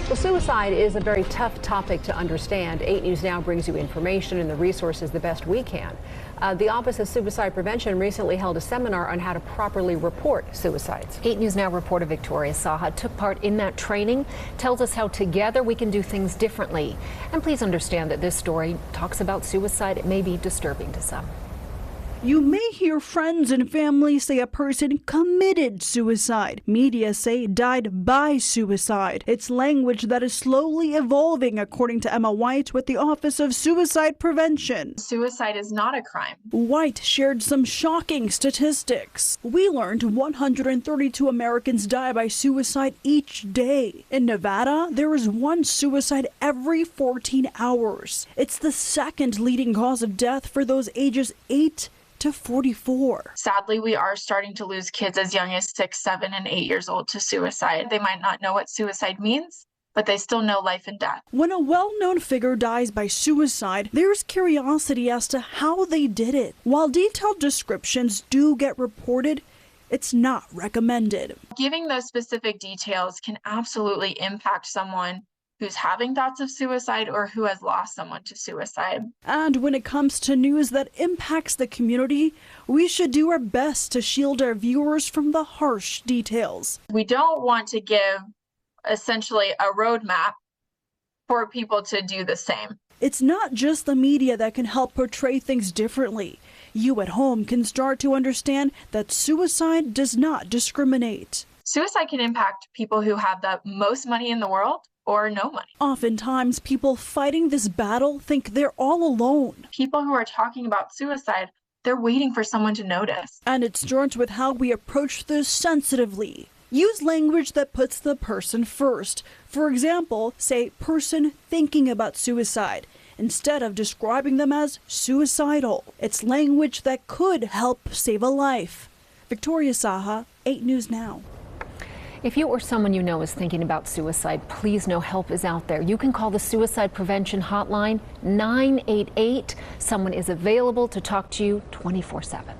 Well, suicide is a very tough topic to understand. 8 News Now brings you information and the resources the best we can. The Office of Suicide Prevention recently held a seminar on how to properly report suicides. 8 News Now reporter Victoria Saha took part in that training, tells us how together we can do things differently. And please understand that this story talks about suicide. It may be disturbing to some. You may hear friends and family say a person committed suicide. Media say died by suicide. It's language that is slowly evolving, according to Emma White with the Office of Suicide Prevention. Suicide is not a crime. White shared some shocking statistics. We learned 132 Americans die by suicide each day. In Nevada, there is one suicide every 14 hours. It's the second leading cause of death for those ages 8 to 44. Sadly, we are starting to lose kids as young as 6, 7, and 8 years old to suicide. They might not know what suicide means, but they still know life and death. When a well-known figure dies by suicide, there's curiosity as to how they did it. While detailed descriptions do get reported, it's not recommended. Giving those specific details can absolutely impact someone who's having thoughts of suicide or who has lost someone to suicide. And when it comes to news that impacts the community, we should do our best to shield our viewers from the harsh details. We don't want to give essentially a roadmap for people to do the same. It's not just the media that can help portray things differently. You at home can start to understand that suicide does not discriminate. Suicide can impact people who have the most money in the world or no money. Oftentimes, people fighting this battle think they're all alone. People who are talking about suicide, they're waiting for someone to notice. And it starts with how we approach this sensitively. Use language that puts the person first. For example, say person thinking about suicide, instead of describing them as suicidal. It's language that could help save a life. Victoria Saha, 8 News Now. If you or someone you know is thinking about suicide, please know help is out there. You can call the Suicide Prevention Hotline 988. Someone is available to talk to you 24/7.